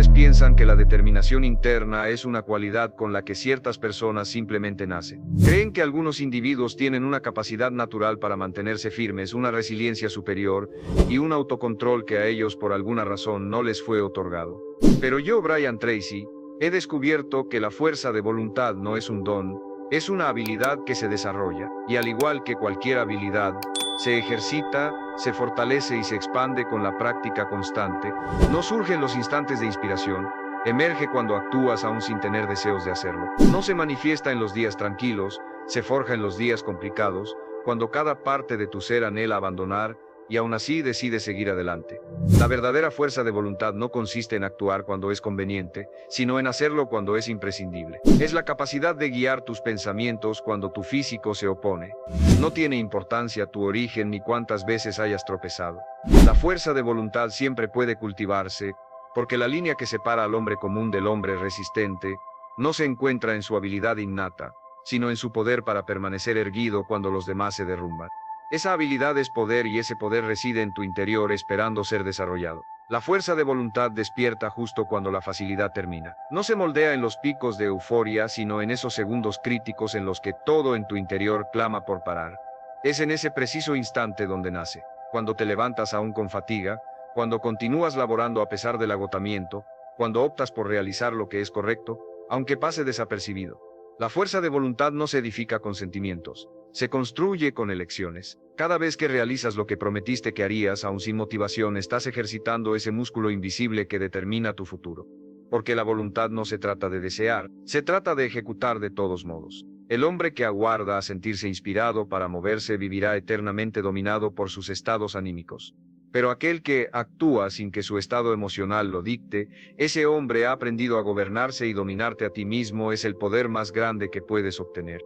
hombres piensan que la determinación interna es una cualidad con la que ciertas personas simplemente nacen. Creen que algunos individuos tienen una capacidad natural para mantenerse firmes, una resiliencia superior y un autocontrol que a ellos por alguna razón no les fue otorgado. Pero yo, Brian Tracy, he descubierto que la fuerza de voluntad no es un don, es una habilidad que se desarrolla, y al igual que cualquier habilidad, se ejercita, se fortalece y se expande con la práctica constante. No surge en los instantes de inspiración, emerge cuando actúas aún sin tener deseos de hacerlo. No se manifiesta en los días tranquilos, se forja en los días complicados, cuando cada parte de tu ser anhela abandonar y aún así decide seguir adelante. La verdadera fuerza de voluntad no consiste en actuar cuando es conveniente, sino en hacerlo cuando es imprescindible. Es la capacidad de guiar tus pensamientos cuando tu físico se opone. No tiene importancia tu origen ni cuántas veces hayas tropezado. La fuerza de voluntad siempre puede cultivarse, porque la línea que separa al hombre común del hombre resistente no se encuentra en su habilidad innata, sino en su poder para permanecer erguido cuando los demás se derrumban. Esa habilidad es poder y ese poder reside en tu interior esperando ser desarrollado. La fuerza de voluntad despierta justo cuando la facilidad termina. No se moldea en los picos de euforia, sino en esos segundos críticos en los que todo en tu interior clama por parar. Es en ese preciso instante donde nace, cuando te levantas aún con fatiga, cuando continúas laborando a pesar del agotamiento, cuando optas por realizar lo que es correcto, aunque pase desapercibido. La fuerza de voluntad no se edifica con sentimientos, se construye con elecciones. Cada vez que realizas lo que prometiste que harías, aún sin motivación, estás ejercitando ese músculo invisible que determina tu futuro. Porque la voluntad no se trata de desear, se trata de ejecutar de todos modos. El hombre que aguarda a sentirse inspirado para moverse vivirá eternamente dominado por sus estados anímicos. Pero aquel que actúa sin que su estado emocional lo dicte, ese hombre ha aprendido a gobernarse y dominarte a ti mismo es el poder más grande que puedes obtener.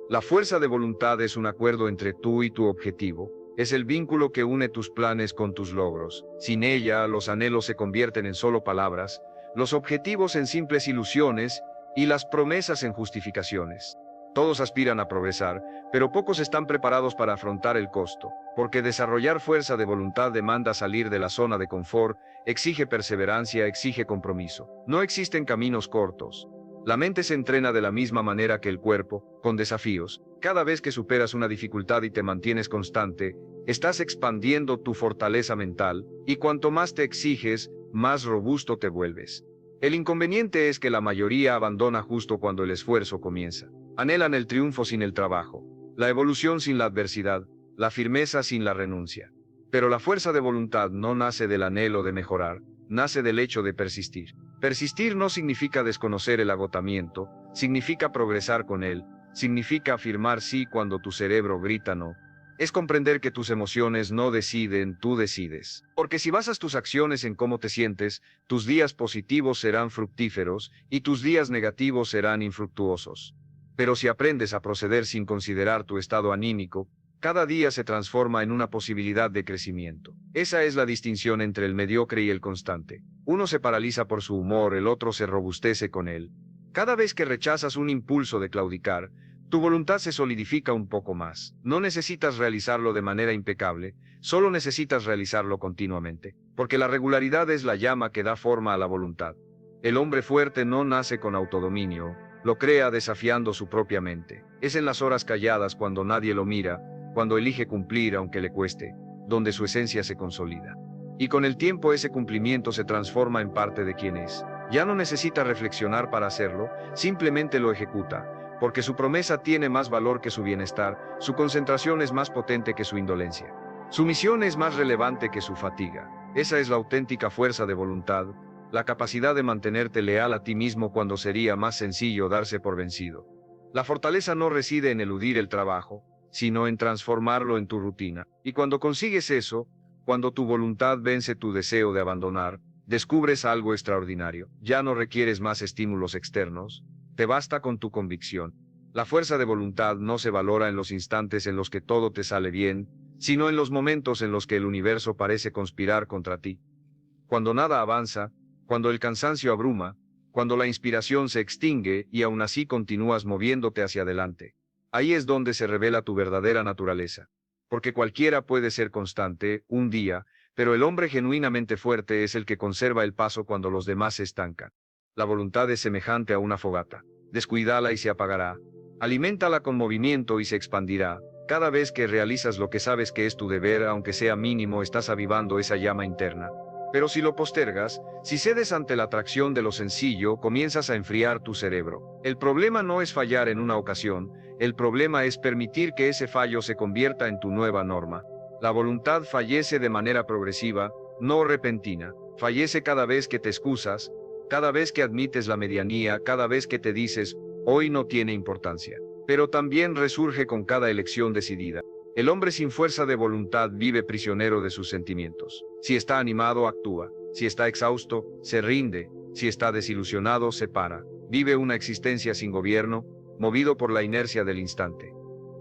La fuerza de voluntad es un acuerdo entre tú y tu objetivo, es el vínculo que une tus planes con tus logros. Sin ella, los anhelos se convierten en solo palabras, los objetivos en simples ilusiones y las promesas en justificaciones. Todos aspiran a progresar, pero pocos están preparados para afrontar el costo, porque desarrollar fuerza de voluntad demanda salir de la zona de confort, exige perseverancia, exige compromiso. No existen caminos cortos. La mente se entrena de la misma manera que el cuerpo, con desafíos. Cada vez que superas una dificultad y te mantienes constante, estás expandiendo tu fortaleza mental, y cuanto más te exiges, más robusto te vuelves. El inconveniente es que la mayoría abandona justo cuando el esfuerzo comienza. Anhelan el triunfo sin el trabajo, la evolución sin la adversidad, la firmeza sin la renuncia. Pero la fuerza de voluntad no nace del anhelo de mejorar, nace del hecho de persistir. Persistir no significa desconocer el agotamiento, significa progresar con él, significa afirmar sí cuando tu cerebro grita no. Es comprender que tus emociones no deciden, tú decides. Porque si basas tus acciones en cómo te sientes, tus días positivos serán fructíferos y tus días negativos serán infructuosos. Pero si aprendes a proceder sin considerar tu estado anímico, cada día se transforma en una posibilidad de crecimiento. Esa es la distinción entre el mediocre y el constante. Uno se paraliza por su humor, el otro se robustece con él. Cada vez que rechazas un impulso de claudicar, tu voluntad se solidifica un poco más. No necesitas realizarlo de manera impecable, solo necesitas realizarlo continuamente. Porque la regularidad es la llama que da forma a la voluntad. El hombre fuerte no nace con autodominio, lo crea desafiando su propia mente. Es en las horas calladas cuando nadie lo mira, cuando elige cumplir aunque le cueste, donde su esencia se consolida. Y con el tiempo ese cumplimiento se transforma en parte de quien es. Ya no necesita reflexionar para hacerlo, simplemente lo ejecuta, porque su promesa tiene más valor que su bienestar, su concentración es más potente que su indolencia. Su misión es más relevante que su fatiga. Esa es la auténtica fuerza de voluntad, la capacidad de mantenerte leal a ti mismo cuando sería más sencillo darse por vencido. La fortaleza no reside en eludir el trabajo, sino en transformarlo en tu rutina. Y cuando consigues eso, cuando tu voluntad vence tu deseo de abandonar, descubres algo extraordinario. Ya no requieres más estímulos externos, te basta con tu convicción. La fuerza de voluntad no se valora en los instantes en los que todo te sale bien, sino en los momentos en los que el universo parece conspirar contra ti. Cuando nada avanza, cuando el cansancio abruma, cuando la inspiración se extingue y aún así continúas moviéndote hacia adelante. Ahí es donde se revela tu verdadera naturaleza. Porque cualquiera puede ser constante, un día, Pero el hombre genuinamente fuerte es el que conserva el paso cuando los demás se estancan. La voluntad es semejante a una fogata. Descuídala y se apagará. Aliméntala con movimiento y se expandirá. Cada vez que realizas lo que sabes que es tu deber, aunque sea mínimo, estás avivando esa llama interna. Pero si lo postergas, si cedes ante la atracción de lo sencillo, comienzas a enfriar tu cerebro. El problema no es fallar en una ocasión, el problema es permitir que ese fallo se convierta en tu nueva norma. La voluntad fallece de manera progresiva, no repentina. Fallece cada vez que te excusas, cada vez que admites la medianía, cada vez que te dices, hoy no tiene importancia. Pero también resurge con cada elección decidida. El hombre sin fuerza de voluntad vive prisionero de sus sentimientos. Si está animado, actúa. Si está exhausto, se rinde. Si está desilusionado, se para. Vive una existencia sin gobierno, movido por la inercia del instante.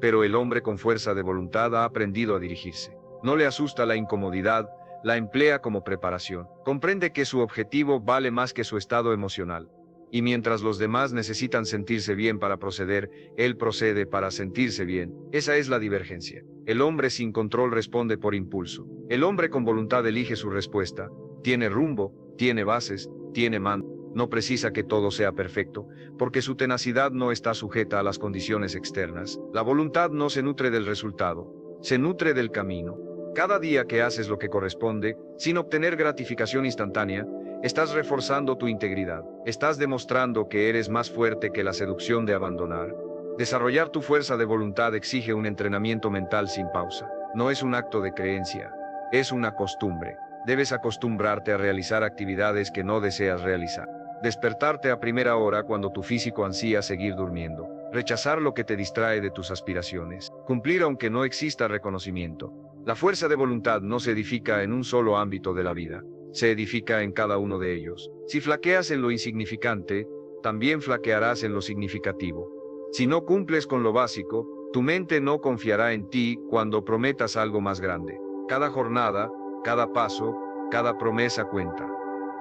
Pero el hombre con fuerza de voluntad ha aprendido a dirigirse. No le asusta la incomodidad, la emplea como preparación. Comprende que su objetivo vale más que su estado emocional. Y mientras los demás necesitan sentirse bien para proceder, él procede para sentirse bien. Esa es la divergencia. El hombre sin control responde por impulso. El hombre con voluntad elige su respuesta. Tiene rumbo, tiene bases, tiene mando. No precisa que todo sea perfecto, porque su tenacidad no está sujeta a las condiciones externas. La voluntad no se nutre del resultado, se nutre del camino. Cada día que haces lo que corresponde, sin obtener gratificación instantánea, estás reforzando tu integridad. Estás demostrando que eres más fuerte que la seducción de abandonar. Desarrollar tu fuerza de voluntad exige un entrenamiento mental sin pausa. No es un acto de creencia, es una costumbre. Debes acostumbrarte a realizar actividades que no deseas realizar. Despertarte a primera hora cuando tu físico ansía seguir durmiendo. Rechazar lo que te distrae de tus aspiraciones. Cumplir aunque no exista reconocimiento. La fuerza de voluntad no se edifica en un solo ámbito de la vida. Se edifica en cada uno de ellos. Si flaqueas en lo insignificante, también flaquearás en lo significativo. Si no cumples con lo básico, tu mente no confiará en ti cuando prometas algo más grande. Cada jornada, cada paso, cada promesa cuenta.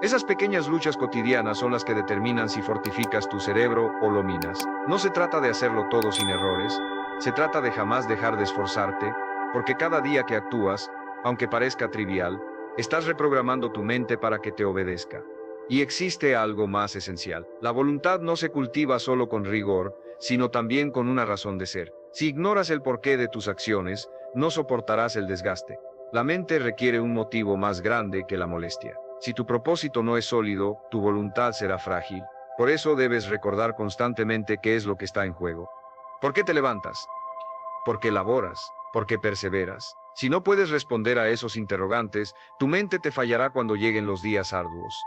Esas pequeñas luchas cotidianas son las que determinan si fortificas tu cerebro o lo minas. No se trata de hacerlo todo sin errores, se trata de jamás dejar de esforzarte, porque cada día que actúas, aunque parezca trivial, estás reprogramando tu mente para que te obedezca. Y existe algo más esencial. La voluntad no se cultiva solo con rigor, sino también con una razón de ser. Si ignoras el porqué de tus acciones, no soportarás el desgaste. La mente requiere un motivo más grande que la molestia. Si tu propósito no es sólido, tu voluntad será frágil. Por eso debes recordar constantemente qué es lo que está en juego. ¿Por qué te levantas? ¿Por qué laboras? ¿Por qué perseveras? Si no puedes responder a esos interrogantes, tu mente te fallará cuando lleguen los días arduos.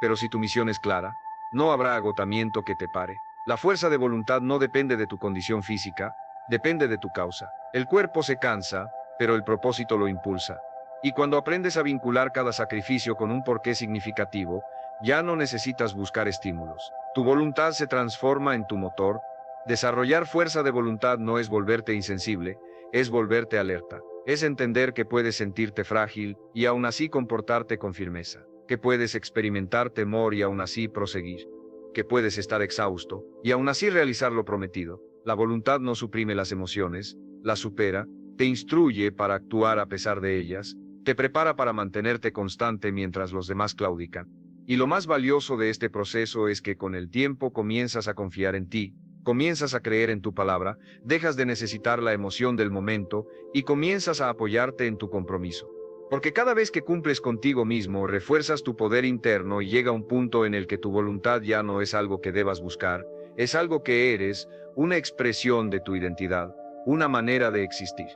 Pero si tu misión es clara, no habrá agotamiento que te pare. La fuerza de voluntad no depende de tu condición física, depende de tu causa. El cuerpo se cansa, pero el propósito lo impulsa. Y cuando aprendes a vincular cada sacrificio con un porqué significativo, ya no necesitas buscar estímulos. Tu voluntad se transforma en tu motor. Desarrollar fuerza de voluntad no es volverte insensible, es volverte alerta. Es entender que puedes sentirte frágil y aún así comportarte con firmeza. Que puedes experimentar temor y aún así proseguir. Que puedes estar exhausto y aún así realizar lo prometido. La voluntad no suprime las emociones, las supera, te instruye para actuar a pesar de ellas, te prepara para mantenerte constante mientras los demás claudican. Y lo más valioso de este proceso es que con el tiempo comienzas a confiar en ti, comienzas a creer en tu palabra, dejas de necesitar la emoción del momento y comienzas a apoyarte en tu compromiso. Porque cada vez que cumples contigo mismo, refuerzas tu poder interno y llega un punto en el que tu voluntad ya no es algo que debas buscar, es algo que eres, una expresión de tu identidad, una manera de existir.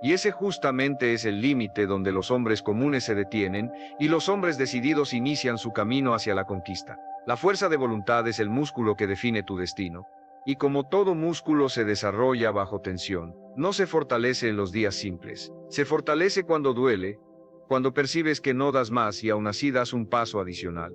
Y ese justamente es el límite donde los hombres comunes se detienen y los hombres decididos inician su camino hacia la conquista. La fuerza de voluntad es el músculo que define tu destino. Y como todo músculo se desarrolla bajo tensión, no se fortalece en los días simples. Se fortalece cuando duele, cuando percibes que no das más y aún así das un paso adicional.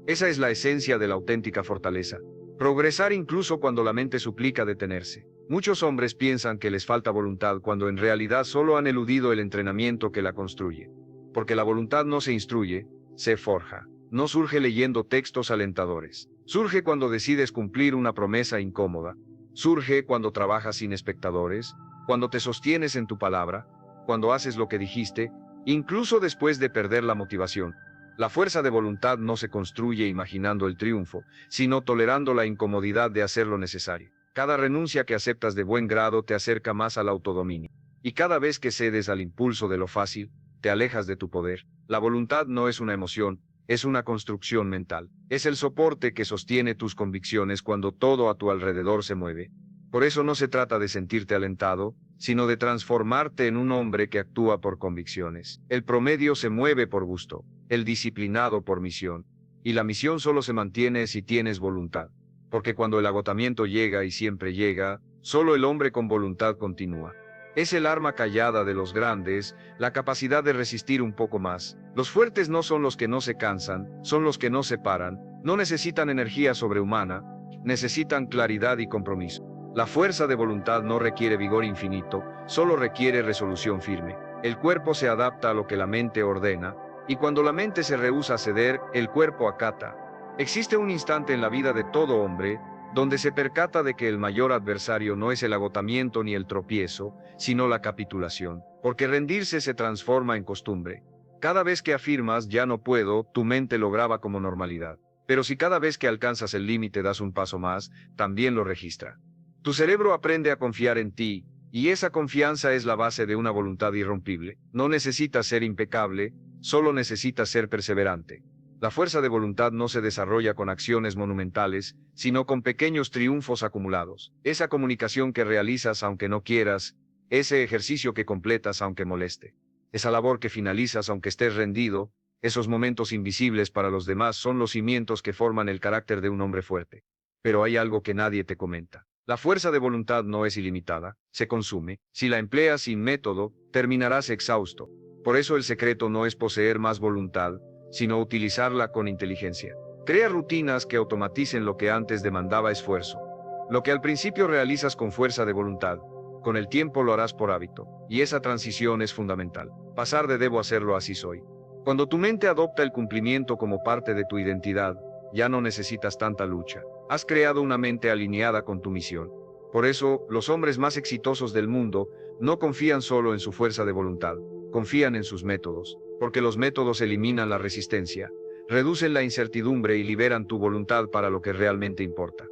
Esa es la esencia de la auténtica fortaleza. Progresar incluso cuando la mente suplica detenerse. Muchos hombres piensan que les falta voluntad cuando en realidad solo han eludido el entrenamiento que la construye. Porque la voluntad no se instruye, se forja. No surge leyendo textos alentadores. Surge cuando decides cumplir una promesa incómoda. Surge cuando trabajas sin espectadores, cuando te sostienes en tu palabra, cuando haces lo que dijiste incluso después de perder la motivación. La fuerza de voluntad no se construye imaginando el triunfo, sino tolerando la incomodidad de hacer lo necesario. Cada renuncia que aceptas de buen grado te acerca más al autodominio. Y cada vez que cedes al impulso de lo fácil, te alejas de tu poder. La voluntad no es una emoción, es una construcción mental. Es el soporte que sostiene tus convicciones cuando todo a tu alrededor se mueve. Por eso no se trata de sentirte alentado, sino de transformarte en un hombre que actúa por convicciones. El promedio se mueve por gusto, el disciplinado por misión. Y la misión solo se mantiene si tienes voluntad. Porque cuando el agotamiento llega y siempre llega, solo el hombre con voluntad continúa. Es el arma callada de los grandes, la capacidad de resistir un poco más. Los fuertes no son los que no se cansan, son los que no se paran, no necesitan energía sobrehumana, necesitan claridad y compromiso. La fuerza de voluntad no requiere vigor infinito, solo requiere resolución firme. El cuerpo se adapta a lo que la mente ordena, y cuando la mente se rehúsa a ceder, el cuerpo acata. Existe un instante en la vida de todo hombre, donde se percata de que el mayor adversario no es el agotamiento ni el tropiezo, sino la capitulación, porque rendirse se transforma en costumbre. Cada vez que afirmas ya no puedo, tu mente lo graba como normalidad. Pero si cada vez que alcanzas el límite das un paso más, también lo registra. Tu cerebro aprende a confiar en ti, y esa confianza es la base de una voluntad irrompible. No necesitas ser impecable, solo necesitas ser perseverante. La fuerza de voluntad no se desarrolla con acciones monumentales, sino con pequeños triunfos acumulados. Esa comunicación que realizas aunque no quieras, ese ejercicio que completas aunque moleste, esa labor que finalizas aunque estés rendido, esos momentos invisibles para los demás son los cimientos que forman el carácter de un hombre fuerte. Pero hay algo que nadie te comenta. La fuerza de voluntad no es ilimitada, se consume. Si la empleas sin método, terminarás exhausto. Por eso el secreto no es poseer más voluntad, sino utilizarla con inteligencia. Crea rutinas que automaticen lo que antes demandaba esfuerzo. Lo que al principio realizas con fuerza de voluntad, con el tiempo lo harás por hábito, y esa transición es fundamental. Pasar de debo hacerlo así soy. Cuando tu mente adopta el cumplimiento como parte de tu identidad, ya no necesitas tanta lucha. Has creado una mente alineada con tu misión. Por eso, los hombres más exitosos del mundo no confían solo en su fuerza de voluntad, confían en sus métodos, porque los métodos eliminan la resistencia, reducen la incertidumbre y liberan tu voluntad para lo que realmente importa.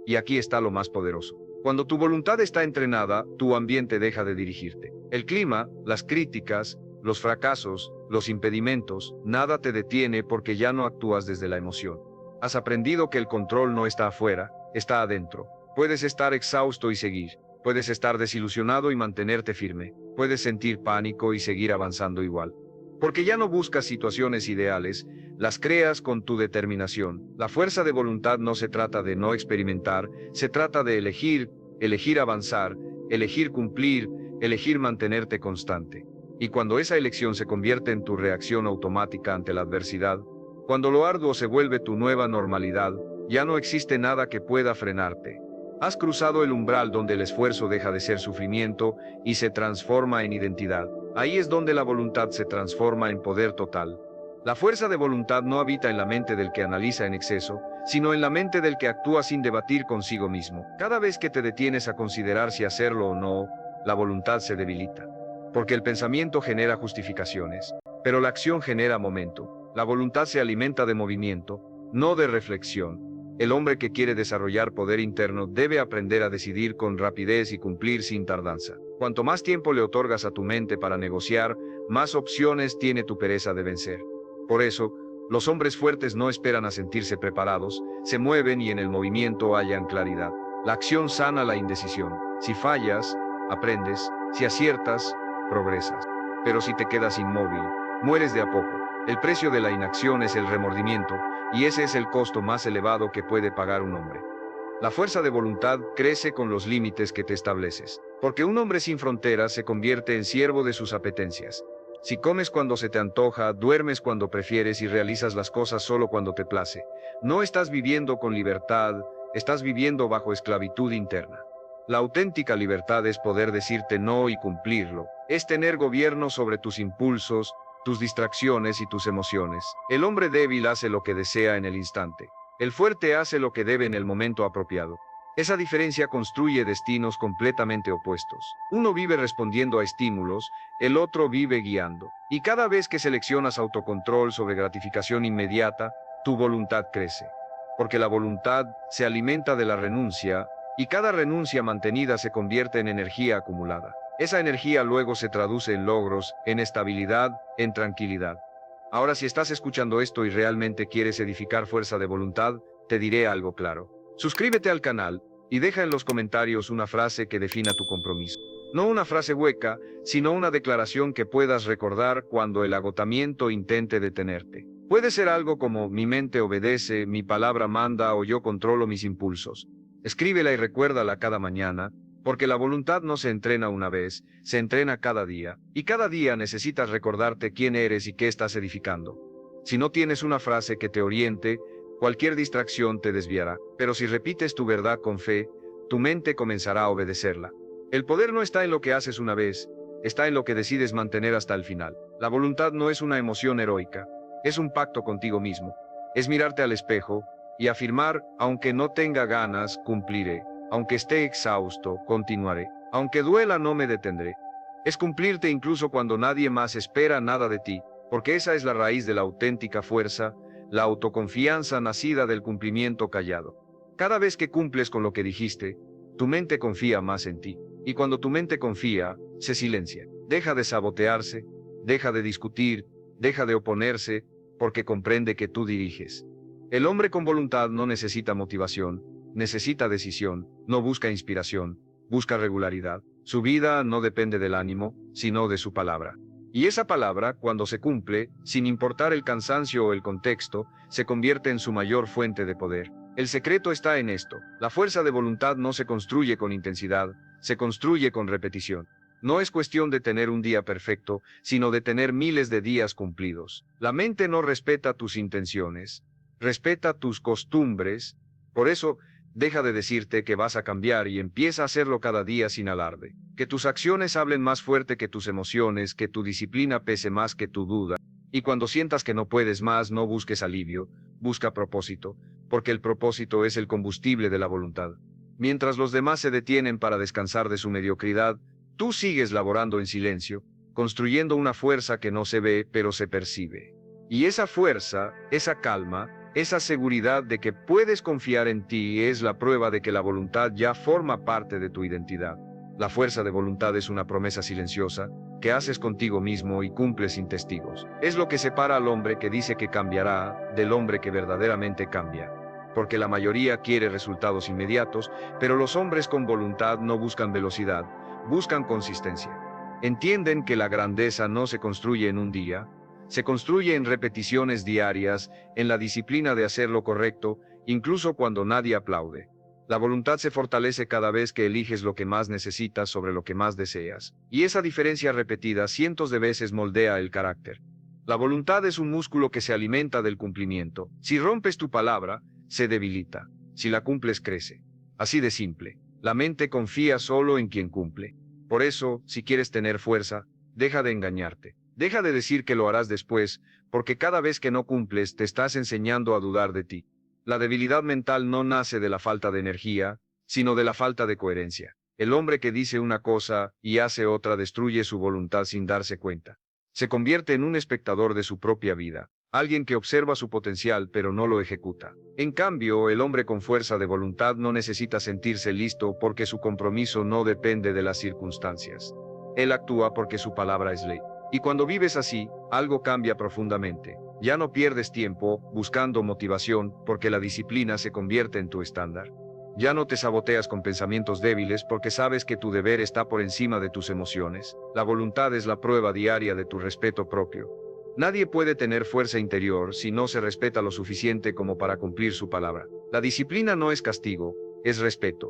Y aquí está lo más poderoso. Cuando tu voluntad está entrenada, tu ambiente deja de dirigirte. El clima, las críticas, los fracasos, los impedimentos, nada te detiene porque ya no actúas desde la emoción. Has aprendido que el control no está afuera, está adentro. Puedes estar exhausto y seguir. Puedes estar desilusionado y mantenerte firme. Puedes sentir pánico y seguir avanzando igual. Porque ya no buscas situaciones ideales, las creas con tu determinación. La fuerza de voluntad no se trata de no experimentar, se trata de elegir, elegir avanzar, elegir cumplir, elegir mantenerte constante. Y cuando esa elección se convierte en tu reacción automática ante la adversidad, cuando lo arduo se vuelve tu nueva normalidad, ya no existe nada que pueda frenarte. Has cruzado el umbral donde el esfuerzo deja de ser sufrimiento y se transforma en identidad. Ahí es donde la voluntad se transforma en poder total. La fuerza de voluntad no habita en la mente del que analiza en exceso, sino en la mente del que actúa sin debatir consigo mismo. Cada vez que te detienes a considerar si hacerlo o no, la voluntad se debilita. Porque el pensamiento genera justificaciones, pero la acción genera momento. La voluntad se alimenta de movimiento, no de reflexión. El hombre que quiere desarrollar poder interno debe aprender a decidir con rapidez y cumplir sin tardanza. Cuanto más tiempo le otorgas a tu mente para negociar, más opciones tiene tu pereza de vencer. Por eso, los hombres fuertes no esperan a sentirse preparados, se mueven y en el movimiento hallan claridad. La acción sana la indecisión. Si fallas, aprendes. Si aciertas, progresas. Pero si te quedas inmóvil, mueres de a poco. El precio de la inacción es el remordimiento, y ese es el costo más elevado que puede pagar un hombre. La fuerza de voluntad crece con los límites que te estableces, porque un hombre sin fronteras se convierte en siervo de sus apetencias. Si comes cuando se te antoja, duermes cuando prefieres y realizas las cosas solo cuando te place, no estás viviendo con libertad, estás viviendo bajo esclavitud interna. La auténtica libertad es poder decirte no y cumplirlo, es tener gobierno sobre tus impulsos, tus distracciones y tus emociones. El hombre débil hace lo que desea en el instante. El fuerte hace lo que debe en el momento apropiado. Esa diferencia construye destinos completamente opuestos. Uno vive respondiendo a estímulos, el otro vive guiando. Y cada vez que seleccionas autocontrol sobre gratificación inmediata, tu voluntad crece. Porque la voluntad se alimenta de la renuncia, y cada renuncia mantenida se convierte en energía acumulada. Esa energía luego se traduce en logros, en estabilidad, en tranquilidad. Ahora, si estás escuchando esto y realmente quieres edificar fuerza de voluntad, te diré algo claro. Suscríbete al canal y deja en los comentarios una frase que defina tu compromiso. No una frase hueca, sino una declaración que puedas recordar cuando el agotamiento intente detenerte. Puede ser algo como: mi mente obedece, mi palabra manda o yo controlo mis impulsos. Escríbela y recuérdala cada mañana, porque la voluntad no se entrena una vez, se entrena cada día, y cada día necesitas recordarte quién eres y qué estás edificando. Si no tienes una frase que te oriente, cualquier distracción te desviará, pero si repites tu verdad con fe, tu mente comenzará a obedecerla. El poder no está en lo que haces una vez, está en lo que decides mantener hasta el final. La voluntad no es una emoción heroica, es un pacto contigo mismo. Es mirarte al espejo y afirmar: aunque no tenga ganas, cumpliré. Aunque esté exhausto, continuaré. Aunque duela, no me detendré. Es cumplirte incluso cuando nadie más espera nada de ti, porque esa es la raíz de la auténtica fuerza, la autoconfianza nacida del cumplimiento callado. Cada vez que cumples con lo que dijiste, tu mente confía más en ti. Y cuando tu mente confía, se silencia. Deja de sabotearse, deja de discutir, deja de oponerse, porque comprende que tú diriges. El hombre con voluntad no necesita motivación, necesita decisión, no busca inspiración, busca regularidad. Su vida no depende del ánimo, sino de su palabra. Y esa palabra, cuando se cumple, sin importar el cansancio o el contexto, se convierte en su mayor fuente de poder. El secreto está en esto: la fuerza de voluntad no se construye con intensidad, se construye con repetición. No es cuestión de tener un día perfecto, sino de tener miles de días cumplidos. La mente no respeta tus intenciones, respeta tus costumbres. Por eso, deja de decirte que vas a cambiar y empieza a hacerlo cada día sin alarde. Que tus acciones hablen más fuerte que tus emociones, que tu disciplina pese más que tu duda. Y cuando sientas que no puedes más, no busques alivio, busca propósito, porque el propósito es el combustible de la voluntad. Mientras los demás se detienen para descansar de su mediocridad, tú sigues laborando en silencio, construyendo una fuerza que no se ve, pero se percibe. Y esa fuerza, esa calma, esa seguridad de que puedes confiar en ti es la prueba de que la voluntad ya forma parte de tu identidad. La fuerza de voluntad es una promesa silenciosa que haces contigo mismo y cumples sin testigos. Es lo que separa al hombre que dice que cambiará del hombre que verdaderamente cambia. Porque la mayoría quiere resultados inmediatos, pero los hombres con voluntad no buscan velocidad, buscan consistencia. Entienden que la grandeza no se construye en un día, se construye en repeticiones diarias, en la disciplina de hacer lo correcto, incluso cuando nadie aplaude. La voluntad se fortalece cada vez que eliges lo que más necesitas sobre lo que más deseas, y esa diferencia repetida cientos de veces moldea el carácter. La voluntad es un músculo que se alimenta del cumplimiento. Si rompes tu palabra, se debilita. Si la cumples, crece. Así de simple. La mente confía solo en quien cumple. Por eso, si quieres tener fuerza, deja de engañarte. Deja de decir que lo harás después, porque cada vez que no cumples te estás enseñando a dudar de ti. La debilidad mental no nace de la falta de energía, sino de la falta de coherencia. El hombre que dice una cosa y hace otra destruye su voluntad sin darse cuenta. Se convierte en un espectador de su propia vida, alguien que observa su potencial pero no lo ejecuta. En cambio, el hombre con fuerza de voluntad no necesita sentirse listo porque su compromiso no depende de las circunstancias. Él actúa porque su palabra es ley. Y cuando vives así, algo cambia profundamente. Ya no pierdes tiempo buscando motivación porque la disciplina se convierte en tu estándar. Ya no te saboteas con pensamientos débiles porque sabes que tu deber está por encima de tus emociones. La voluntad es la prueba diaria de tu respeto propio. Nadie puede tener fuerza interior si no se respeta lo suficiente como para cumplir su palabra. La disciplina no es castigo, es respeto.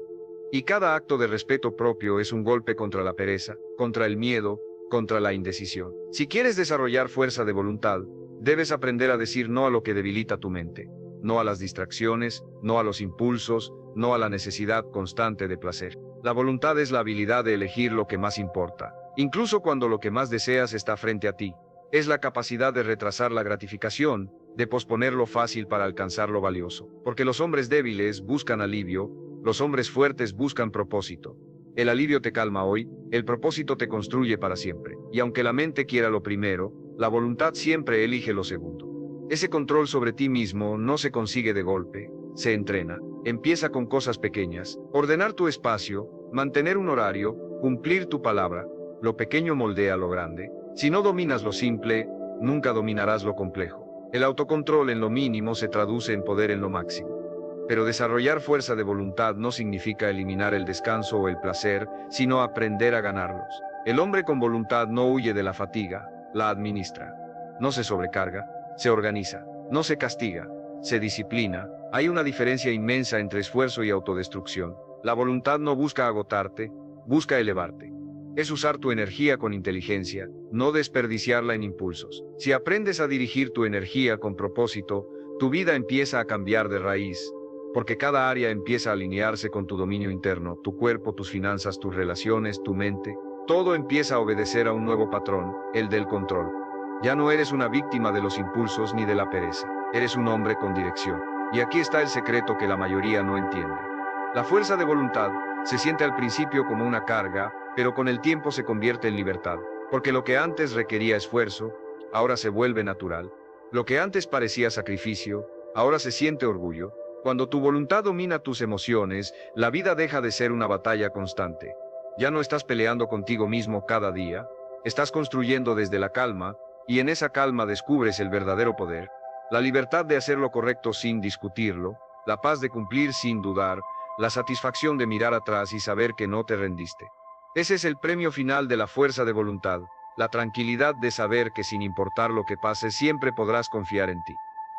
Y cada acto de respeto propio es un golpe contra la pereza, contra el miedo, contra la indecisión. Si quieres desarrollar fuerza de voluntad, debes aprender a decir no a lo que debilita tu mente, no a las distracciones, no a los impulsos, no a la necesidad constante de placer. La voluntad es la habilidad de elegir lo que más importa, incluso cuando lo que más deseas está frente a ti. Es la capacidad de retrasar la gratificación, de posponer lo fácil para alcanzar lo valioso. Porque los hombres débiles buscan alivio, Los hombres fuertes buscan propósito. El alivio te calma hoy, el propósito te construye para siempre. Y aunque la mente quiera lo primero, la voluntad siempre elige lo segundo. Ese control sobre ti mismo no se consigue de golpe, se entrena. Empieza con cosas pequeñas, ordenar tu espacio, mantener un horario, cumplir tu palabra. Lo pequeño moldea lo grande. Si no dominas lo simple, nunca dominarás lo complejo. El autocontrol en lo mínimo se traduce en poder en lo máximo. Pero desarrollar fuerza de voluntad no significa eliminar el descanso o el placer, sino aprender a ganarlos. El hombre con voluntad no huye de la fatiga, la administra. No se sobrecarga, se organiza. No se castiga, se disciplina. Hay una diferencia inmensa entre esfuerzo y autodestrucción. La voluntad no busca agotarte, busca elevarte. Es usar tu energía con inteligencia, no desperdiciarla en impulsos. Si aprendes a dirigir tu energía con propósito, tu vida empieza a cambiar de raíz, porque cada área empieza a alinearse con tu dominio interno, tu cuerpo, tus finanzas, tus relaciones, tu mente. Todo empieza a obedecer a un nuevo patrón, el del control. Ya no eres una víctima de los impulsos ni de la pereza, eres un hombre con dirección. Y aquí está el secreto que la mayoría no entiende. La fuerza de voluntad se siente al principio como una carga, pero con el tiempo se convierte en libertad, porque lo que antes requería esfuerzo, ahora se vuelve natural. Lo que antes parecía sacrificio, ahora se siente orgullo. Cuando tu voluntad domina tus emociones, la vida deja de ser una batalla constante. Ya no estás peleando contigo mismo cada día, estás construyendo desde la calma, y en esa calma descubres el verdadero poder, la libertad de hacer lo correcto sin discutirlo, la paz de cumplir sin dudar, la satisfacción de mirar atrás y saber que no te rendiste. Ese es el premio final de la fuerza de voluntad, la tranquilidad de saber que sin importar lo que pase siempre podrás confiar en ti.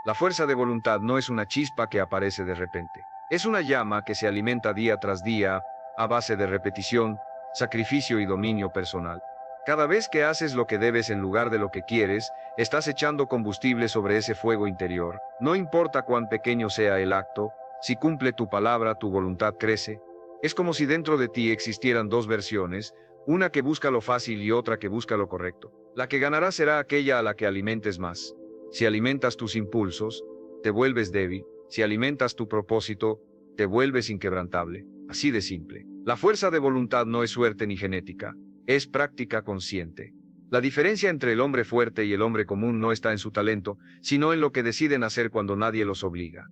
La fuerza de voluntad no es una chispa que aparece de repente. Es una llama que se alimenta día tras día, a base de repetición, sacrificio y dominio personal. Cada vez que haces lo que debes en lugar de lo que quieres, estás echando combustible sobre ese fuego interior. No importa cuán pequeño sea el acto, si cumple tu palabra, tu voluntad crece. Es como si dentro de ti existieran dos versiones, una que busca lo fácil y otra que busca lo correcto. La que ganará será aquella a la que alimentes más. Si alimentas tus impulsos, te vuelves débil. Si alimentas tu propósito, te vuelves inquebrantable. Así de simple. La fuerza de voluntad no es suerte ni genética, es práctica consciente. La diferencia entre el hombre fuerte y el hombre común no está en su talento, sino en lo que deciden hacer cuando nadie los obliga.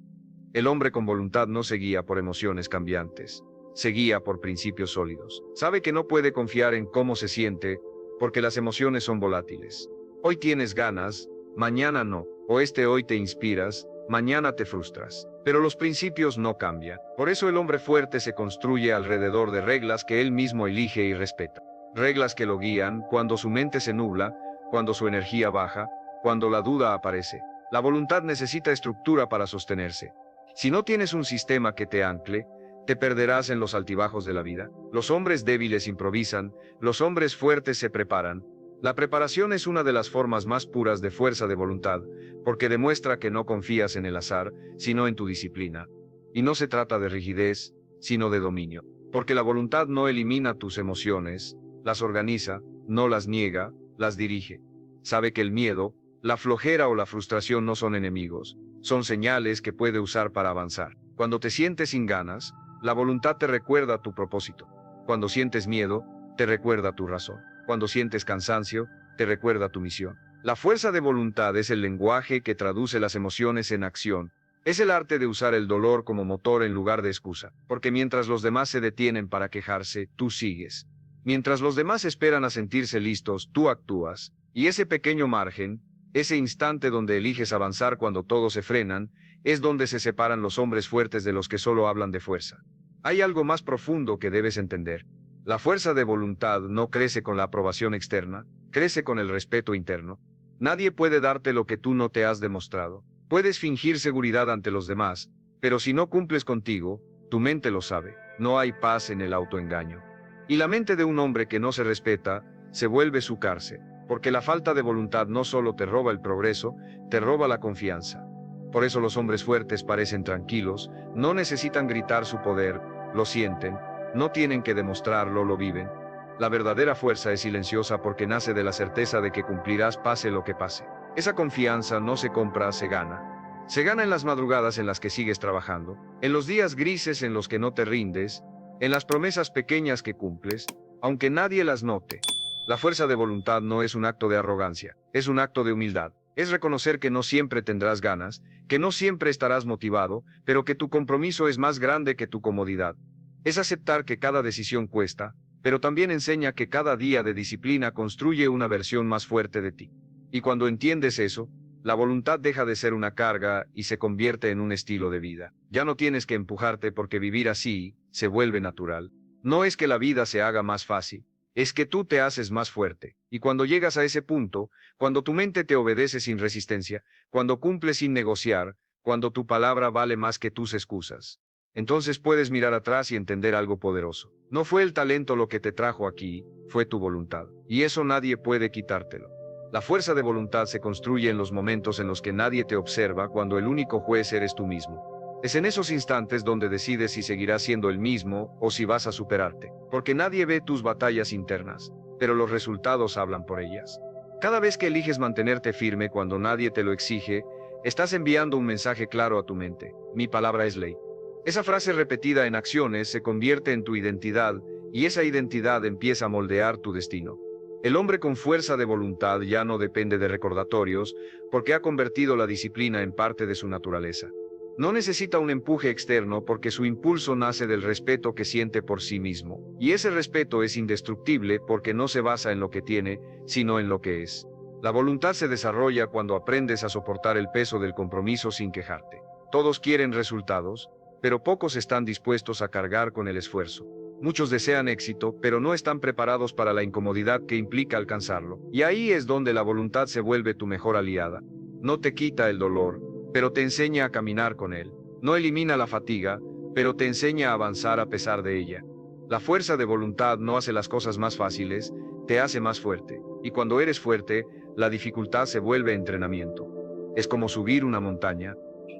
El hombre con voluntad no se guía por emociones cambiantes, se guía por principios sólidos. Sabe que no puede confiar en cómo se siente, porque las emociones son volátiles. Hoy tienes ganas, mañana no. O hoy te inspiras, mañana te frustras. Pero los principios no cambian. Por eso el hombre fuerte se construye alrededor de reglas que él mismo elige y respeta. Reglas que lo guían cuando su mente se nubla, cuando su energía baja, cuando la duda aparece. La voluntad necesita estructura para sostenerse. Si no tienes un sistema que te ancle, te perderás en los altibajos de la vida. Los hombres débiles improvisan, los hombres fuertes se preparan. La preparación es una de las formas más puras de fuerza de voluntad, porque demuestra que no confías en el azar, sino en tu disciplina. Y no se trata de rigidez, sino de dominio. Porque la voluntad no elimina tus emociones, las organiza, no las niega, las dirige. Sabe que el miedo, la flojera o la frustración no son enemigos, son señales que puede usar para avanzar. Cuando te sientes sin ganas, la voluntad te recuerda tu propósito. Cuando sientes miedo, te recuerda tu razón. Cuando sientes cansancio, te recuerda tu misión. La fuerza de voluntad es el lenguaje que traduce las emociones en acción. Es el arte de usar el dolor como motor en lugar de excusa. Porque mientras los demás se detienen para quejarse, tú sigues. Mientras los demás esperan a sentirse listos, tú actúas. Y ese pequeño margen, ese instante donde eliges avanzar cuando todos se frenan, es donde se separan los hombres fuertes de los que solo hablan de fuerza. Hay algo más profundo que debes entender. La fuerza de voluntad no crece con la aprobación externa, crece con el respeto interno. Nadie puede darte lo que tú no te has demostrado. Puedes fingir seguridad ante los demás, pero si no cumples contigo, tu mente lo sabe. No hay paz en el autoengaño. Y la mente de un hombre que no se respeta, se vuelve su cárcel, porque la falta de voluntad no solo te roba el progreso, te roba la confianza. Por eso los hombres fuertes parecen tranquilos, no necesitan gritar su poder, lo sienten. No tienen que demostrarlo, lo viven. La verdadera fuerza es silenciosa porque nace de la certeza de que cumplirás pase lo que pase. Esa confianza no se compra, se gana. Se gana en las madrugadas en las que sigues trabajando, en los días grises en los que no te rindes, en las promesas pequeñas que cumples, aunque nadie las note. La fuerza de voluntad no es un acto de arrogancia, es un acto de humildad. Es reconocer que no siempre tendrás ganas, que no siempre estarás motivado, pero que tu compromiso es más grande que tu comodidad. Es aceptar que cada decisión cuesta, pero también enseña que cada día de disciplina construye una versión más fuerte de ti. Y cuando entiendes eso, la voluntad deja de ser una carga y se convierte en un estilo de vida. Ya no tienes que empujarte porque vivir así se vuelve natural. No es que la vida se haga más fácil, es que tú te haces más fuerte. Y cuando llegas a ese punto, cuando tu mente te obedece sin resistencia, cuando cumples sin negociar, cuando tu palabra vale más que tus excusas, entonces puedes mirar atrás y entender algo poderoso. No fue el talento lo que te trajo aquí, fue tu voluntad. Y eso nadie puede quitártelo. La fuerza de voluntad se construye en los momentos en los que nadie te observa, cuando el único juez eres tú mismo. Es en esos instantes donde decides si seguirás siendo el mismo o si vas a superarte. Porque nadie ve tus batallas internas, pero los resultados hablan por ellas. Cada vez que eliges mantenerte firme cuando nadie te lo exige, estás enviando un mensaje claro a tu mente. Mi palabra es ley. Esa frase repetida en acciones se convierte en tu identidad, y esa identidad empieza a moldear tu destino. El hombre con fuerza de voluntad ya no depende de recordatorios, porque ha convertido la disciplina en parte de su naturaleza. No necesita un empuje externo porque su impulso nace del respeto que siente por sí mismo, y ese respeto es indestructible porque no se basa en lo que tiene, sino en lo que es. La voluntad se desarrolla cuando aprendes a soportar el peso del compromiso sin quejarte. Todos quieren resultados, pero pocos están dispuestos a cargar con el esfuerzo. Muchos desean éxito, pero no están preparados para la incomodidad que implica alcanzarlo. Y ahí es donde la voluntad se vuelve tu mejor aliada. No te quita el dolor, pero te enseña a caminar con él. No elimina la fatiga, pero te enseña a avanzar a pesar de ella. La fuerza de voluntad no hace las cosas más fáciles, te hace más fuerte. Y cuando eres fuerte, la dificultad se vuelve entrenamiento. Es como subir una montaña.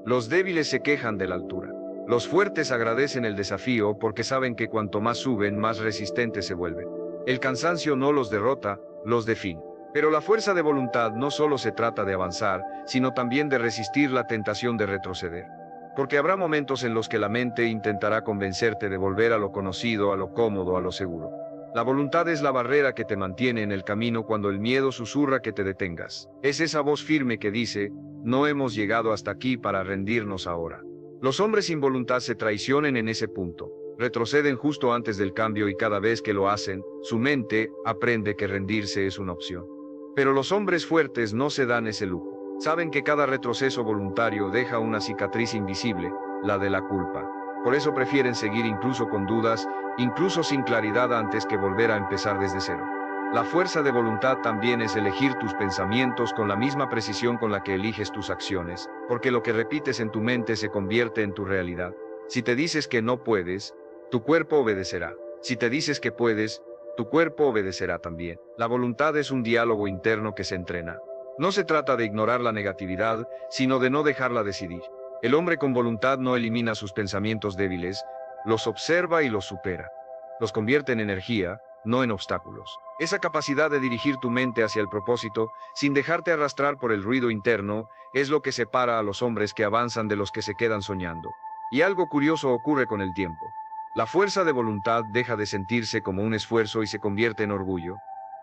Los débiles se quejan de la altura. Los fuertes agradecen el desafío porque saben que cuanto más suben, más resistentes se vuelven. El cansancio no los derrota, los define. Pero la fuerza de voluntad no solo se trata de avanzar, sino también de resistir la tentación de retroceder. Porque habrá momentos en los que la mente intentará convencerte de volver a lo conocido, a lo cómodo, a lo seguro. La voluntad es la barrera que te mantiene en el camino cuando el miedo susurra que te detengas. Es esa voz firme que dice, no hemos llegado hasta aquí para rendirnos ahora. Los hombres sin voluntad se traicionan en ese punto. Retroceden justo antes del cambio y cada vez que lo hacen, su mente aprende que rendirse es una opción. Pero los hombres fuertes no se dan ese lujo. Saben que cada retroceso voluntario deja una cicatriz invisible, la de la culpa. Por eso prefieren seguir incluso con dudas, incluso sin claridad antes que volver a empezar desde cero. La fuerza de voluntad también es elegir tus pensamientos con la misma precisión con la que eliges tus acciones, porque lo que repites en tu mente se convierte en tu realidad. Si te dices que no puedes, tu cuerpo obedecerá. Si te dices que puedes, tu cuerpo obedecerá también. La voluntad es un diálogo interno que se entrena. No se trata de ignorar la negatividad, sino de no dejarla decidir. El hombre con voluntad no elimina sus pensamientos débiles, los observa y los supera. Los convierte en energía, no en obstáculos. Esa capacidad de dirigir tu mente hacia el propósito, sin dejarte arrastrar por el ruido interno, es lo que separa a los hombres que avanzan de los que se quedan soñando. Y algo curioso ocurre con el tiempo. La fuerza de voluntad deja de sentirse como un esfuerzo y se convierte en orgullo.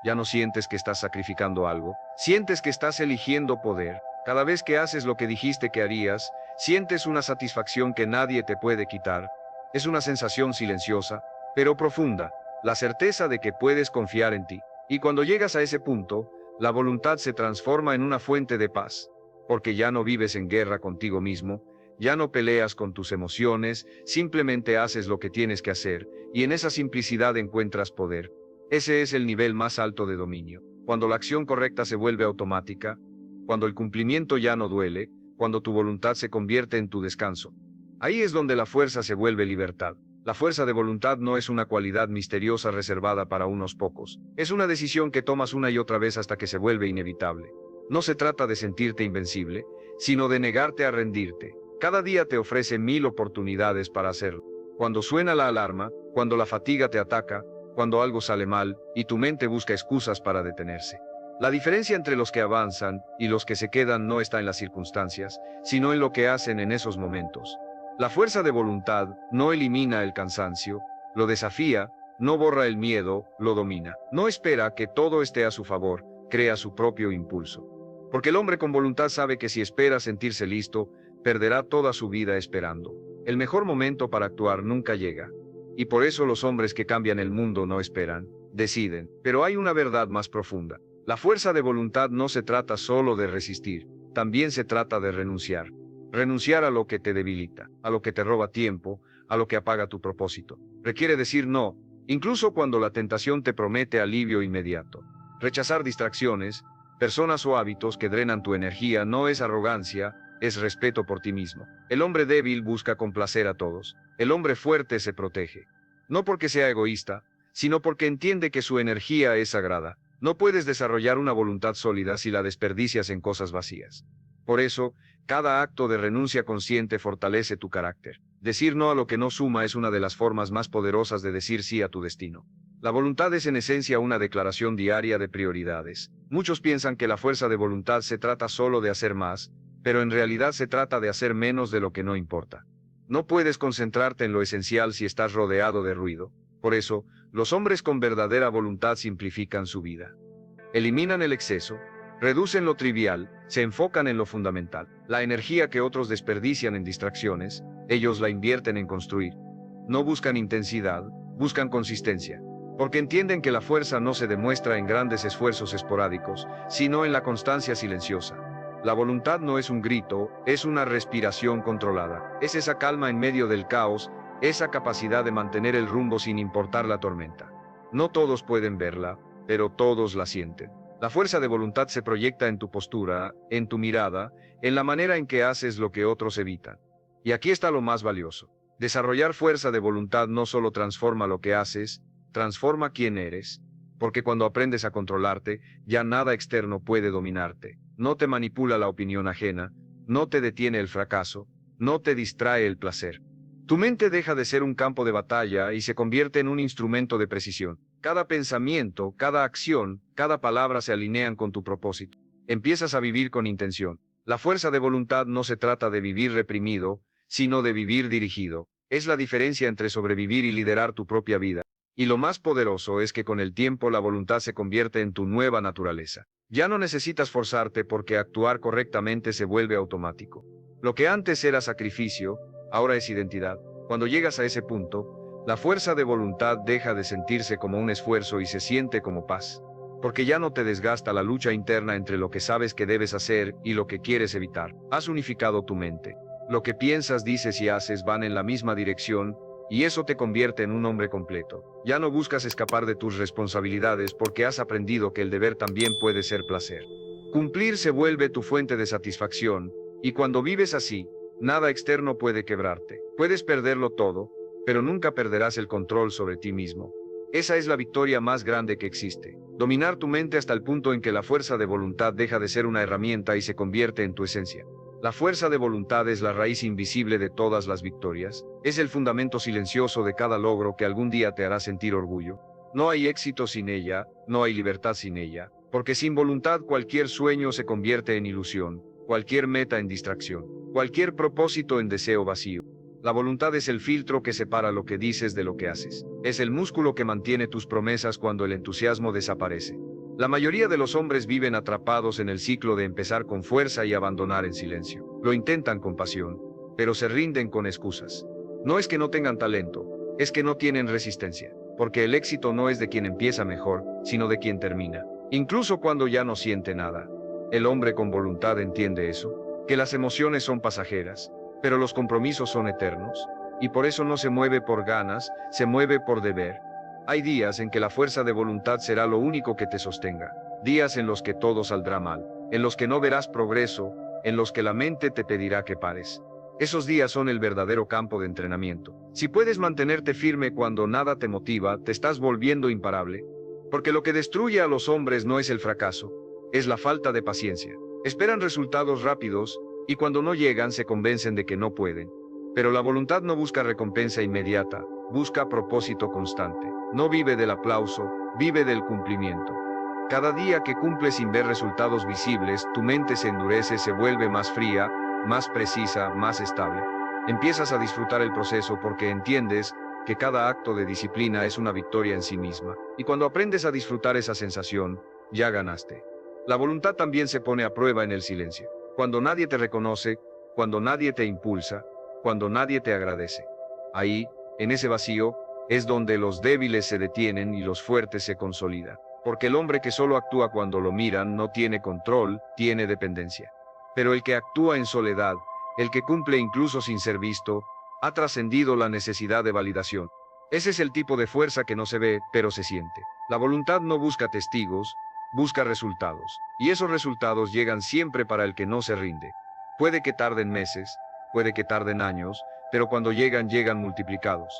Ya no sientes que estás sacrificando algo, sientes que estás eligiendo poder. Cada vez que haces lo que dijiste que harías, sientes una satisfacción que nadie te puede quitar. Es una sensación silenciosa, pero profunda. La certeza de que puedes confiar en ti. Y cuando llegas a ese punto, la voluntad se transforma en una fuente de paz. Porque ya no vives en guerra contigo mismo, ya no peleas con tus emociones, simplemente haces lo que tienes que hacer, y en esa simplicidad encuentras poder. Ese es el nivel más alto de dominio. Cuando la acción correcta se vuelve automática, cuando el cumplimiento ya no duele, cuando tu voluntad se convierte en tu descanso. Ahí es donde la fuerza se vuelve libertad. La fuerza de voluntad no es una cualidad misteriosa reservada para unos pocos. Es una decisión que tomas una y otra vez hasta que se vuelve inevitable. No se trata de sentirte invencible, sino de negarte a rendirte. Cada día te ofrece 1000 oportunidades para hacerlo. Cuando suena la alarma, cuando la fatiga te ataca, cuando algo sale mal, y tu mente busca excusas para detenerse. La diferencia entre los que avanzan y los que se quedan no está en las circunstancias, sino en lo que hacen en esos momentos. La fuerza de voluntad no elimina el cansancio, lo desafía, no borra el miedo, lo domina. No espera que todo esté a su favor, crea su propio impulso. Porque el hombre con voluntad sabe que si espera sentirse listo, perderá toda su vida esperando. El mejor momento para actuar nunca llega. Y por eso los hombres que cambian el mundo no esperan, deciden. Pero hay una verdad más profunda. La fuerza de voluntad no se trata solo de resistir, también se trata de renunciar. Renunciar a lo que te debilita, a lo que te roba tiempo, a lo que apaga tu propósito. Requiere decir no, incluso cuando la tentación te promete alivio inmediato. Rechazar distracciones, personas o hábitos que drenan tu energía no es arrogancia, es respeto por ti mismo. El hombre débil busca complacer a todos, el hombre fuerte se protege. No porque sea egoísta, sino porque entiende que su energía es sagrada. No puedes desarrollar una voluntad sólida si la desperdicias en cosas vacías. Por eso, cada acto de renuncia consciente fortalece tu carácter. Decir no a lo que no suma es una de las formas más poderosas de decir sí a tu destino. La voluntad es en esencia una declaración diaria de prioridades. Muchos piensan que la fuerza de voluntad se trata solo de hacer más, pero en realidad se trata de hacer menos de lo que no importa. No puedes concentrarte en lo esencial si estás rodeado de ruido. Por eso, los hombres con verdadera voluntad simplifican su vida. Eliminan el exceso, reducen lo trivial, se enfocan en lo fundamental. La energía que otros desperdician en distracciones, ellos la invierten en construir. No buscan intensidad, buscan consistencia. Porque entienden que la fuerza no se demuestra en grandes esfuerzos esporádicos, sino en la constancia silenciosa. La voluntad no es un grito, es una respiración controlada. Es esa calma en medio del caos, esa capacidad de mantener el rumbo sin importar la tormenta. No todos pueden verla, pero todos la sienten. La fuerza de voluntad se proyecta en tu postura, en tu mirada, en la manera en que haces lo que otros evitan. Y aquí está lo más valioso. Desarrollar fuerza de voluntad no solo transforma lo que haces, transforma quién eres. Porque cuando aprendes a controlarte, ya nada externo puede dominarte. No te manipula la opinión ajena, no te detiene el fracaso, no te distrae el placer. Tu mente deja de ser un campo de batalla y se convierte en un instrumento de precisión. Cada pensamiento, cada acción, cada palabra se alinean con tu propósito. Empiezas a vivir con intención. La fuerza de voluntad no se trata de vivir reprimido, sino de vivir dirigido. Es la diferencia entre sobrevivir y liderar tu propia vida. Y lo más poderoso es que con el tiempo la voluntad se convierte en tu nueva naturaleza. Ya no necesitas forzarte porque actuar correctamente se vuelve automático. Lo que antes era sacrificio, ahora es identidad. Cuando llegas a ese punto, la fuerza de voluntad deja de sentirse como un esfuerzo y se siente como paz. Porque ya no te desgasta la lucha interna entre lo que sabes que debes hacer y lo que quieres evitar. Has unificado tu mente. Lo que piensas, dices y haces van en la misma dirección, y eso te convierte en un hombre completo. Ya no buscas escapar de tus responsabilidades porque has aprendido que el deber también puede ser placer. Cumplir se vuelve tu fuente de satisfacción, y cuando vives así, nada externo puede quebrarte. Puedes perderlo todo, pero nunca perderás el control sobre ti mismo. Esa es la victoria más grande que existe. Dominar tu mente hasta el punto en que la fuerza de voluntad deja de ser una herramienta y se convierte en tu esencia. La fuerza de voluntad es la raíz invisible de todas las victorias, es el fundamento silencioso de cada logro que algún día te hará sentir orgullo. No hay éxito sin ella, no hay libertad sin ella, porque sin voluntad cualquier sueño se convierte en ilusión, cualquier meta en distracción, cualquier propósito en deseo vacío. La voluntad es el filtro que separa lo que dices de lo que haces. Es el músculo que mantiene tus promesas cuando el entusiasmo desaparece. La mayoría de los hombres viven atrapados en el ciclo de empezar con fuerza y abandonar en silencio. Lo intentan con pasión, pero se rinden con excusas. No es que no tengan talento, es que no tienen resistencia, porque el éxito no es de quien empieza mejor, sino de quien termina, incluso cuando ya no siente nada. El hombre con voluntad entiende eso, que las emociones son pasajeras, pero los compromisos son eternos, y por eso no se mueve por ganas, se mueve por deber. Hay días en que la fuerza de voluntad será lo único que te sostenga, días en los que todo saldrá mal, en los que no verás progreso, en los que la mente te pedirá que pares. Esos días son el verdadero campo de entrenamiento. Si puedes mantenerte firme cuando nada te motiva, te estás volviendo imparable. Porque lo que destruye a los hombres no es el fracaso, es la falta de paciencia. Esperan resultados rápidos, y cuando no llegan se convencen de que no pueden. Pero la voluntad no busca recompensa inmediata, busca propósito constante. No vive del aplauso, vive del cumplimiento. Cada día que cumples sin ver resultados visibles, tu mente se endurece, se vuelve más fría, más precisa, más estable. Empiezas a disfrutar el proceso porque entiendes que cada acto de disciplina es una victoria en sí misma. Y cuando aprendes a disfrutar esa sensación, ya ganaste. La voluntad también se pone a prueba en el silencio. Cuando nadie te reconoce, cuando nadie te impulsa, cuando nadie te agradece. Ahí, en ese vacío, es donde los débiles se detienen y los fuertes se consolidan. Porque el hombre que solo actúa cuando lo miran no tiene control, tiene dependencia. Pero el que actúa en soledad, el que cumple incluso sin ser visto, ha trascendido la necesidad de validación. Ese es el tipo de fuerza que no se ve, pero se siente. La voluntad no busca testigos, busca resultados. Y esos resultados llegan siempre para el que no se rinde. Puede que tarden meses, puede que tarden años, pero cuando llegan, llegan multiplicados.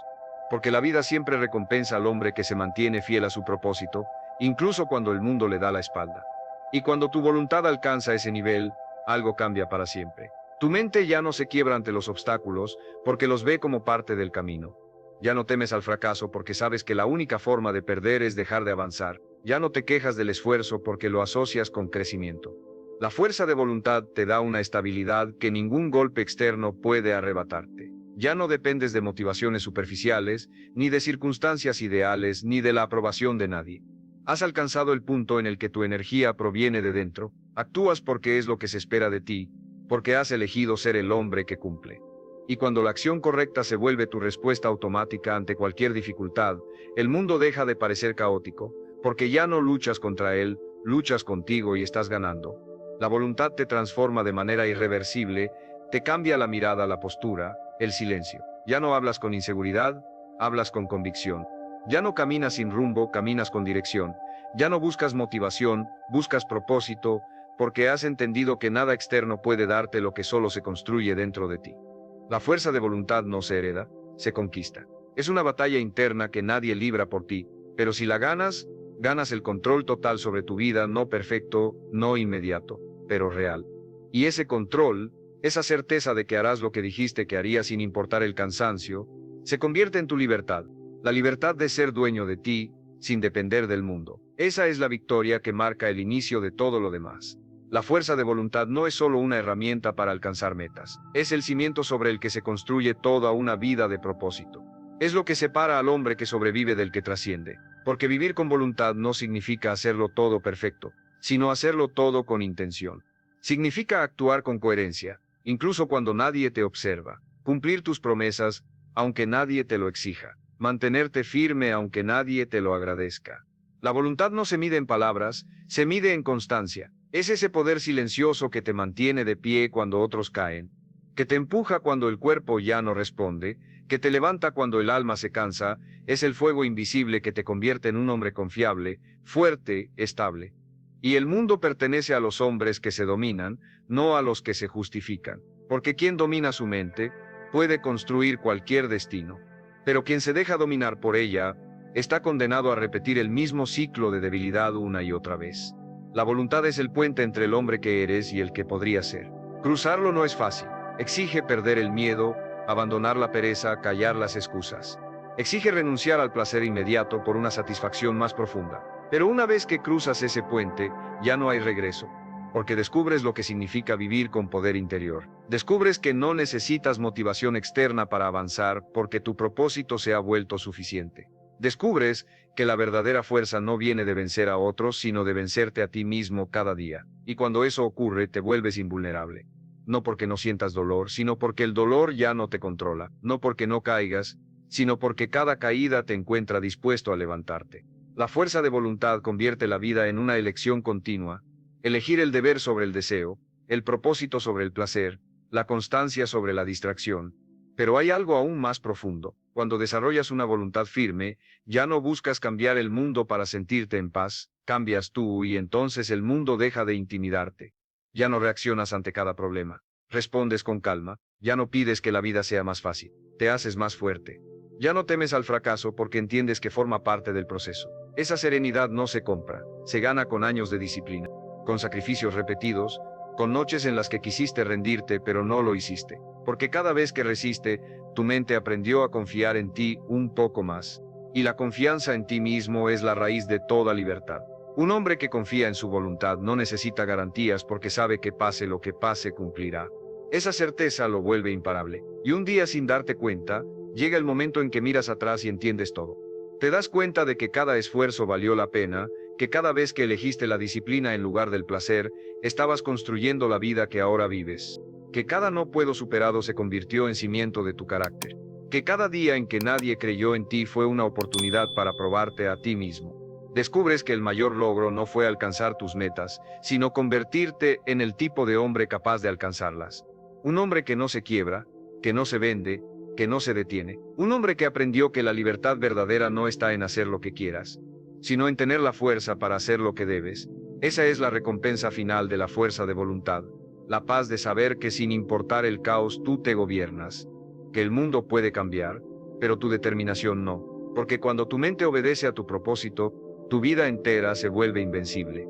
Porque la vida siempre recompensa al hombre que se mantiene fiel a su propósito, incluso cuando el mundo le da la espalda. Y cuando tu voluntad alcanza ese nivel, algo cambia para siempre. Tu mente ya no se quiebra ante los obstáculos, porque los ve como parte del camino. Ya no temes al fracaso porque sabes que la única forma de perder es dejar de avanzar. Ya no te quejas del esfuerzo porque lo asocias con crecimiento. La fuerza de voluntad te da una estabilidad que ningún golpe externo puede arrebatarte. Ya no dependes de motivaciones superficiales, ni de circunstancias ideales, ni de la aprobación de nadie. Has alcanzado el punto en el que tu energía proviene de dentro, actúas porque es lo que se espera de ti, porque has elegido ser el hombre que cumple. Y cuando la acción correcta se vuelve tu respuesta automática ante cualquier dificultad, el mundo deja de parecer caótico, porque ya no luchas contra él, luchas contigo y estás ganando. La voluntad te transforma de manera irreversible, te cambia la mirada, la postura, el silencio. Ya no hablas con inseguridad, hablas con convicción. Ya no caminas sin rumbo, caminas con dirección. Ya no buscas motivación, buscas propósito, porque has entendido que nada externo puede darte lo que solo se construye dentro de ti. La fuerza de voluntad no se hereda, se conquista. Es una batalla interna que nadie libra por ti, pero si la ganas, ganas el control total sobre tu vida, no perfecto, no inmediato, pero real. Y ese control, esa certeza de que harás lo que dijiste que harías sin importar el cansancio, se convierte en tu libertad. La libertad de ser dueño de ti, sin depender del mundo. Esa es la victoria que marca el inicio de todo lo demás. La fuerza de voluntad no es solo una herramienta para alcanzar metas, es el cimiento sobre el que se construye toda una vida de propósito. Es lo que separa al hombre que sobrevive del que trasciende, porque vivir con voluntad no significa hacerlo todo perfecto, sino hacerlo todo con intención. Significa actuar con coherencia, incluso cuando nadie te observa, cumplir tus promesas, aunque nadie te lo exija, mantenerte firme aunque nadie te lo agradezca. La voluntad no se mide en palabras, se mide en constancia. Es ese poder silencioso que te mantiene de pie cuando otros caen, que te empuja cuando el cuerpo ya no responde, que te levanta cuando el alma se cansa, es el fuego invisible que te convierte en un hombre confiable, fuerte, estable. Y el mundo pertenece a los hombres que se dominan, no a los que se justifican, porque quien domina su mente, puede construir cualquier destino. Pero quien se deja dominar por ella, está condenado a repetir el mismo ciclo de debilidad una y otra vez. La voluntad es el puente entre el hombre que eres y el que podría ser. Cruzarlo no es fácil. Exige perder el miedo, abandonar la pereza, callar las excusas. Exige renunciar al placer inmediato por una satisfacción más profunda. Pero una vez que cruzas ese puente, ya no hay regreso. Porque descubres lo que significa vivir con poder interior. Descubres que no necesitas motivación externa para avanzar porque tu propósito se ha vuelto suficiente. Descubres que la verdadera fuerza no viene de vencer a otros, sino de vencerte a ti mismo cada día. Y cuando eso ocurre, te vuelves invulnerable. No porque no sientas dolor, sino porque el dolor ya no te controla. No porque no caigas, sino porque cada caída te encuentra dispuesto a levantarte. La fuerza de voluntad convierte la vida en una elección continua. Elegir el deber sobre el deseo, el propósito sobre el placer, la constancia sobre la distracción. Pero hay algo aún más profundo. Cuando desarrollas una voluntad firme, ya no buscas cambiar el mundo para sentirte en paz, cambias tú y entonces el mundo deja de intimidarte. Ya no reaccionas ante cada problema. Respondes con calma, ya no pides que la vida sea más fácil. Te haces más fuerte. Ya no temes al fracaso porque entiendes que forma parte del proceso. Esa serenidad no se compra, se gana con años de disciplina, con sacrificios repetidos, con noches en las que quisiste rendirte pero no lo hiciste. Porque cada vez que resiste, tu mente aprendió a confiar en ti un poco más. Y la confianza en ti mismo es la raíz de toda libertad. Un hombre que confía en su voluntad no necesita garantías porque sabe que pase lo que pase cumplirá. Esa certeza lo vuelve imparable. Y un día sin darte cuenta, llega el momento en que miras atrás y entiendes todo. Te das cuenta de que cada esfuerzo valió la pena, que cada vez que elegiste la disciplina en lugar del placer, estabas construyendo la vida que ahora vives. Que cada no puedo superado se convirtió en cimiento de tu carácter. Que cada día en que nadie creyó en ti fue una oportunidad para probarte a ti mismo. Descubres que el mayor logro no fue alcanzar tus metas, sino convertirte en el tipo de hombre capaz de alcanzarlas. Un hombre que no se quiebra, que no se vende, que no se detiene. Un hombre que aprendió que la libertad verdadera no está en hacer lo que quieras, sino en tener la fuerza para hacer lo que debes. Esa es la recompensa final de la fuerza de voluntad, la paz de saber que sin importar el caos tú te gobiernas, que el mundo puede cambiar, pero tu determinación no, porque cuando tu mente obedece a tu propósito, tu vida entera se vuelve invencible.